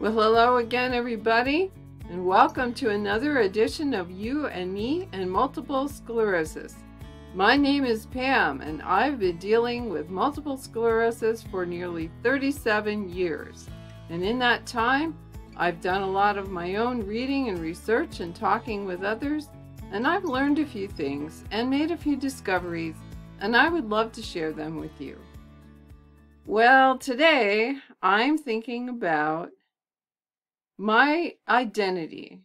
Well, hello again, everybody, and welcome to another edition of You and Me and Multiple Sclerosis. My name is Pam, and I've been dealing with multiple sclerosis for nearly 37 years. And in that time, I've done a lot of my own reading and research and talking with others, and I've learned a few things and made a few discoveries, and I would love to share them with you. Well, today I'm thinking about my identity.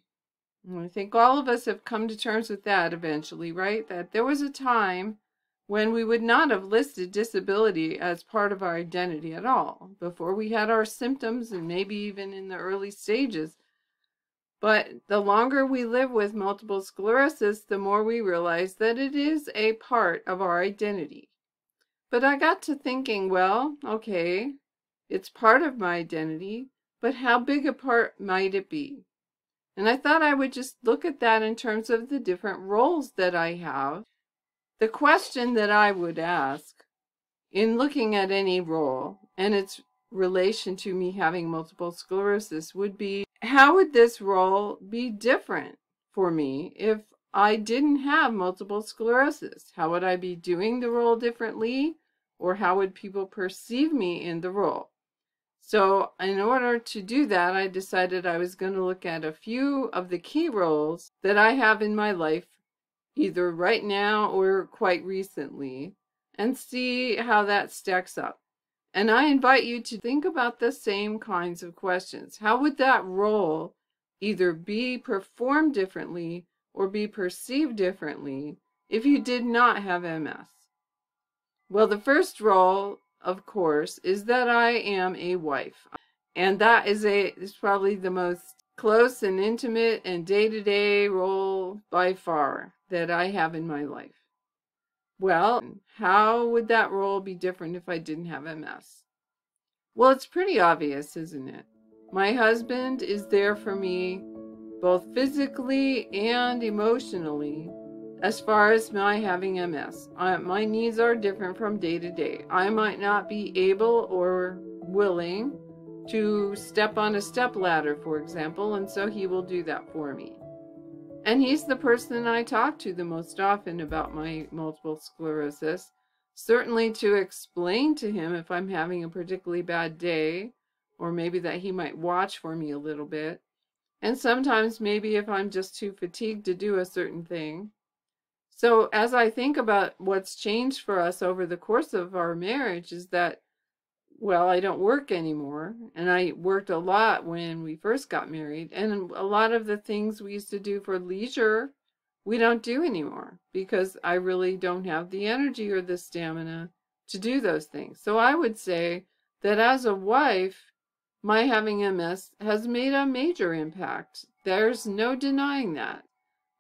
I think all of us have come to terms with that eventually, right? That there was a time when we would not have listed disability as part of our identity at all, before we had our symptoms and maybe even in the early stages. But the longer we live with multiple sclerosis, the more we realize that it is a part of our identity. But I got to thinking, well, okay, it's part of my identity, but how big a part might it be? And I thought I would just look at that in terms of the different roles that I have. The question that I would ask in looking at any role and its relation to me having multiple sclerosis would be, how would this role be different for me if I didn't have multiple sclerosis? How would I be doing the role differently, or how would people perceive me in the role? So in order to do that, I decided I was going to look at a few of the key roles that I have in my life, either right now or quite recently, and see how that stacks up. And I invite you to think about the same kinds of questions. How would that role either be performed differently or be perceived differently if you did not have MS? Well, the first role, of course, is that I am a wife. And that is probably the most close and intimate and day-to-day role by far that I have in my life. Well, how would that role be different if I didn't have MS? Well, it's pretty obvious, isn't it? My husband is there for me both physically and emotionally. As far as my having MS, my needs are different from day to day. I might not be able or willing to step on a step ladder, for example, and so he will do that for me. And he's the person I talk to the most often about my multiple sclerosis, certainly to explain to him if I'm having a particularly bad day, or maybe that he might watch for me a little bit. And sometimes maybe if I'm just too fatigued to do a certain thing. So as I think about what's changed for us over the course of our marriage is that, well, I don't work anymore. And I worked a lot when we first got married. And a lot of the things we used to do for leisure, we don't do anymore because I really don't have the energy or the stamina to do those things. So I would say that as a wife, my having MS has made a major impact. There's no denying that.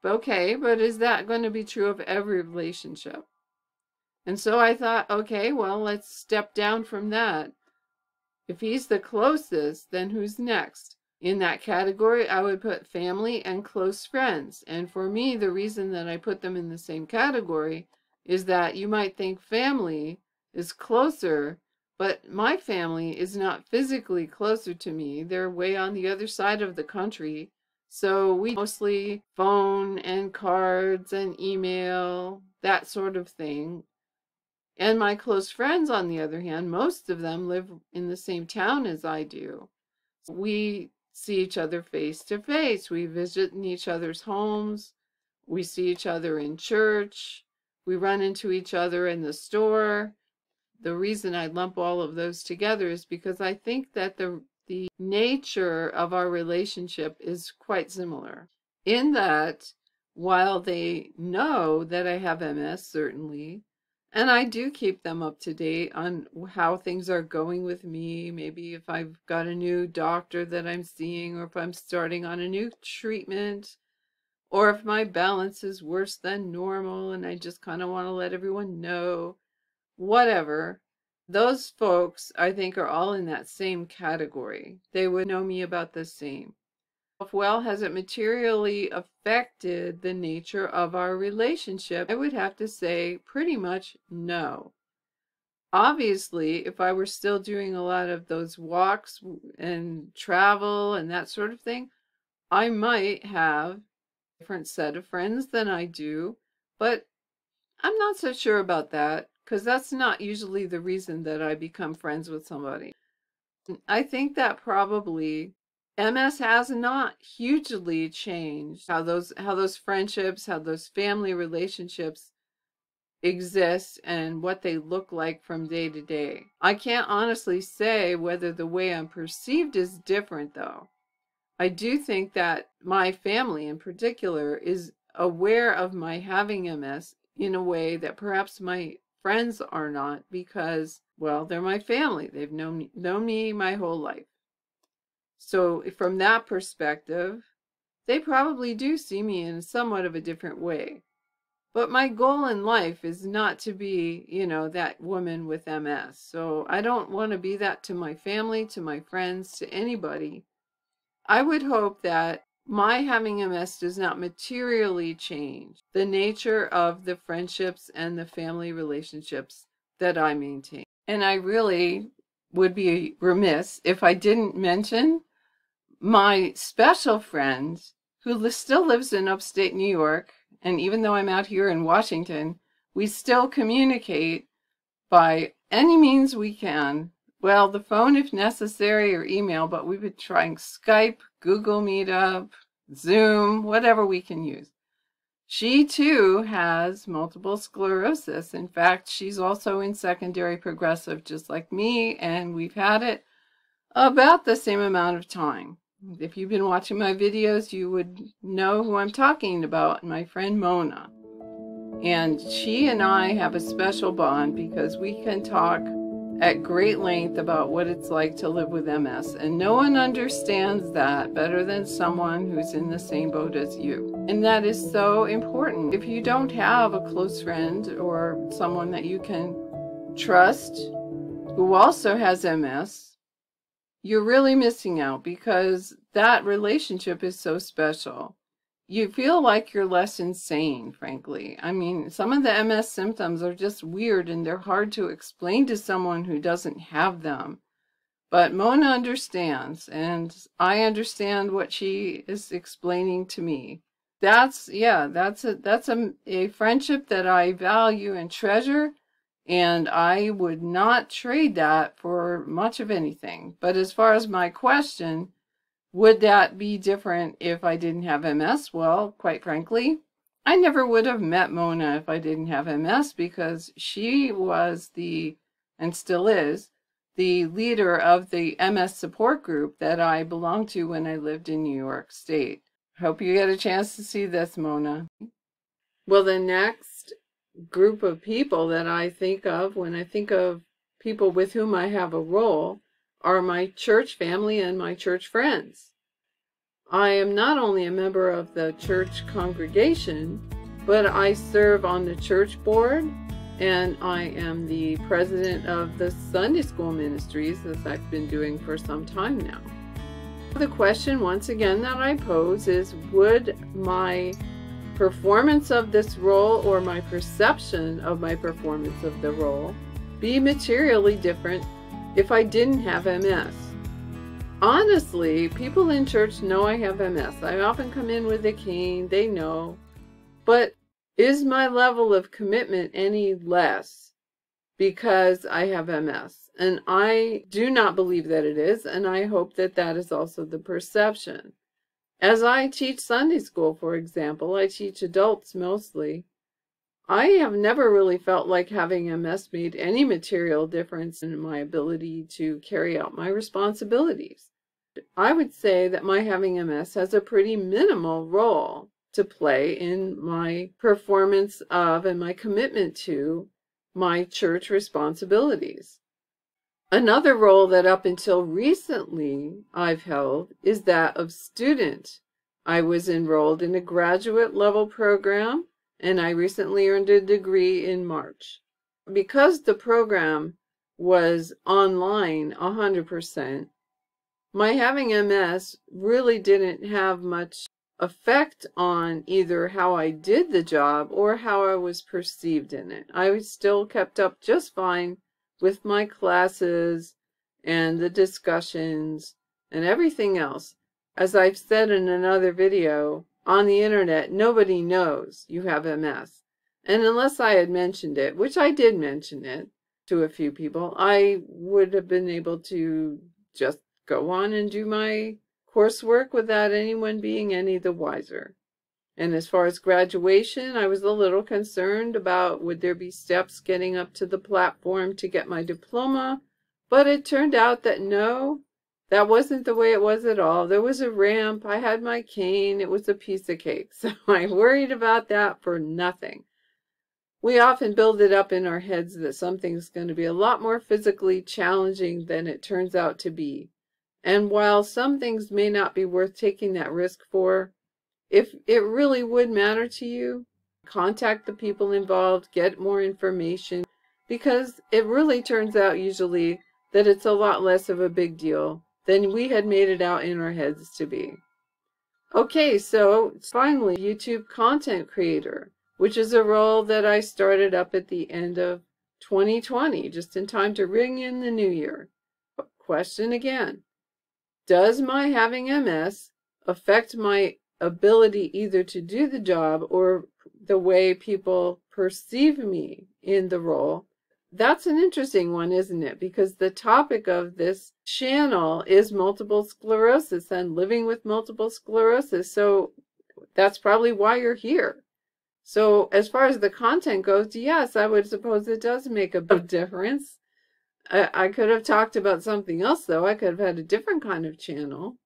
Okay, but is that going to be true of every relationship? And so I thought, okay, well, let's step down from that. If he's the closest, then who's next? In that category, I would put family and close friends. And for me, the reason that I put them in the same category is that you might think family is closer, but my family is not physically closer to me. They're way on the other side of the country. So we mostly phone and cards and email, that sort of thing. And my close friends, on the other hand, most of them live in the same town as I do. We see each other face to face. We visit in each other's homes. We see each other in church. We run into each other in the store. The reason I lump all of those together is because I think that the nature of our relationship is quite similar in that while they know that I have MS, certainly, and I do keep them up to date on how things are going with me, maybe if I've got a new doctor that I'm seeing, or if I'm starting on a new treatment, or if my balance is worse than normal and I just kind of want to let everyone know, whatever. Those folks, I think, are all in that same category. They would know me about the same. Well, has it materially affected the nature of our relationship? I would have to say pretty much no. Obviously, if I were still doing a lot of those walks and travel and that sort of thing, I might have a different set of friends than I do, but I'm not so sure about that because that's not usually the reason that I become friends with somebody. I think that probably MS has not hugely changed how those friendships, how those family relationships exist and what they look like from day to day. I can't honestly say whether the way I'm perceived is different though. I do think that my family in particular is aware of my having MS in a way that perhaps my friends are not because, well, they're my family. They've known me my whole life. So from that perspective, they probably do see me in somewhat of a different way. But my goal in life is not to be, that woman with MS. So I don't want to be that to my family, to my friends, to anybody. I would hope that my having MS does not materially change the nature of the friendships and the family relationships that I maintain. And I really would be remiss if I didn't mention my special friend who still lives in upstate New York. And even though I'm out here in Washington, we still communicate by any means we can. Well, the phone if necessary or email, but we've been trying Skype, Google Meetup, Zoom, whatever we can use. She too has multiple sclerosis. In fact, she's also in secondary progressive just like me, and we've had it about the same amount of time. If you've been watching my videos, you would know who I'm talking about, my friend Mona. And she and I have a special bond because we can talk at great length about what it's like to live with MS. And no one understands that better than someone who's in the same boat as you. And that is so important. If you don't have a close friend or someone that you can trust who also has MS, you're really missing out because that relationship is so special. You feel like you're less insane, frankly. I mean, some of the MS symptoms are just weird and they're hard to explain to someone who doesn't have them. But Mona understands, and I understand what she is explaining to me. That's a friendship that I value and treasure. And I would not trade that for much of anything. But as far as my question, would that be different if I didn't have MS? Well, quite frankly, I never would have met Mona if I didn't have MS because she was and still is, the leader of the MS support group that I belonged to when I lived in New York State. Hope you get a chance to see this, Mona. Well, the next group of people that I think of when I think of people with whom I have a role are my church family and my church friends. I am not only a member of the church congregation, but I serve on the church board and I am the president of the Sunday school ministries, as I've been doing for some time now. The question once again that I pose is, would my performance of this role or my perception of my performance of the role be materially different if I didn't have MS? Honestly, people in church know I have MS. I often come in with a cane, they know. But is my level of commitment any less because I have MS? And I do not believe that it is, and I hope that that is also the perception. As I teach Sunday school, for example, I teach adults mostly. I have never really felt like having MS made any material difference in my ability to carry out my responsibilities. I would say that my having MS has a pretty minimal role to play in my performance of and my commitment to my church responsibilities. Another role that up until recently I've held is that of student. I was enrolled in a graduate level program and I recently earned a degree in March. Because the program was online 100%, my having MS really didn't have much effect on either how I did the job or how I was perceived in it. I was still kept up just fine with my classes and the discussions and everything else. As I've said in another video, on the internet, nobody knows you have MS. And unless I had mentioned it, which I did mention it to a few people, I would have been able to just go on and do my coursework without anyone being any the wiser. And as far as graduation, I was a little concerned about would there be steps getting up to the platform to get my diploma, but it turned out that no, that wasn't the way it was at all. There was a ramp, I had my cane, it was a piece of cake, so I worried about that for nothing. We often build it up in our heads that something's going to be a lot more physically challenging than it turns out to be. And while some things may not be worth taking that risk for, if it really would matter to you, contact the people involved, get more information, because it really turns out usually that it's a lot less of a big deal than we had made it out in our heads to be. Okay, so finally, YouTube content creator, which is a role that I started up at the end of 2020, just in time to ring in the new year. Question again, does my having MS affect my ability either to do the job or the way people perceive me in the role? That's an interesting one, isn't it? Because the topic of this channel is multiple sclerosis and living with multiple sclerosis. So that's probably why you're here. So as far as the content goes, yes, I would suppose it does make a big difference. I could have talked about something else, though. I could have had a different kind of channel.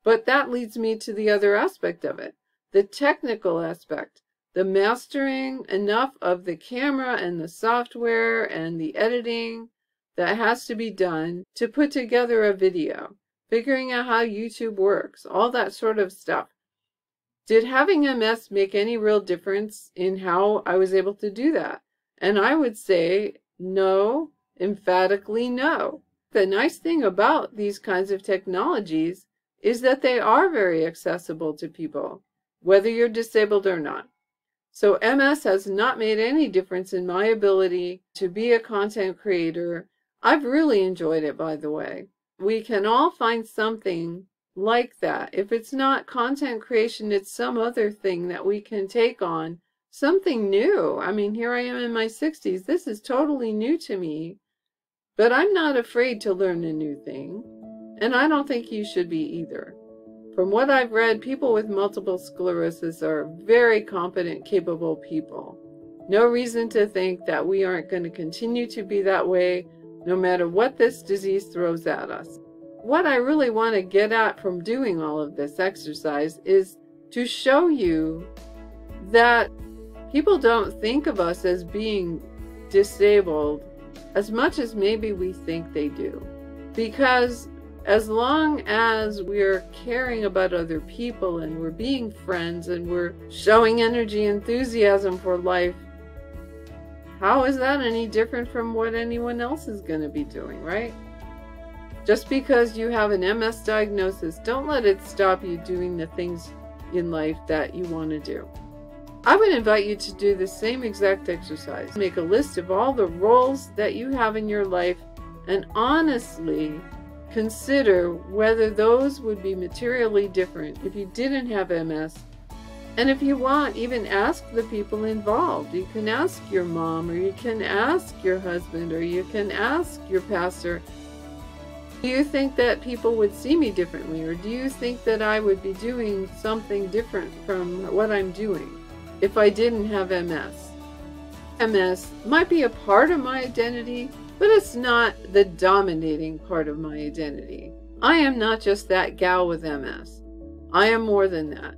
But that leads me to the other aspect of it, the technical aspect, the mastering enough of the camera and the software and the editing that has to be done to put together a video, figuring out how YouTube works, all that sort of stuff. Did having MS make any real difference in how I was able to do that? And I would say no, emphatically no. The nice thing about these kinds of technologies is that they are very accessible to people, whether you're disabled or not. So MS has not made any difference in my ability to be a content creator. I've really enjoyed it, by the way. We can all find something like that. If it's not content creation, it's some other thing that we can take on, something new. I mean, here I am in my 60s. This is totally new to me, but I'm not afraid to learn a new thing, and I don't think you should be either. From what I've read, people with multiple sclerosis are very competent, capable people. No reason to think that we aren't going to continue to be that way, no matter what this disease throws at us. What I really want to get at from doing all of this exercise is to show you that people don't think of us as being disabled as much as maybe we think they do. Because as long as we're caring about other people and we're being friends and we're showing energy, enthusiasm for life, how is that any different from what anyone else is going to be doing, right? Just because you have an MS diagnosis, don't let it stop you doing the things in life that you want to do. I would invite you to do the same exact exercise. Make a list of all the roles that you have in your life and honestly consider whether those would be materially different if you didn't have MS. And if you want, even ask the people involved. You can ask your mom, or you can ask your husband, or you can ask your pastor, do you think that people would see me differently? Or do you think that I would be doing something different from what I'm doing if I didn't have MS? MS might be a part of my identity, but it's not the dominating part of my identity. I am not just that gal with MS. I am more than that.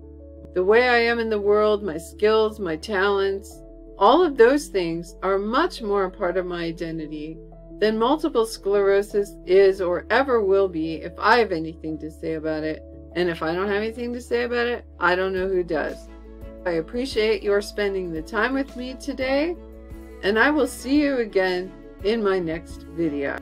The way I am in the world, my skills, my talents, all of those things are much more a part of my identity than multiple sclerosis is or ever will be if I have anything to say about it. And if I don't have anything to say about it, I don't know who does. I appreciate your spending the time with me today, and I will see you again in my next video.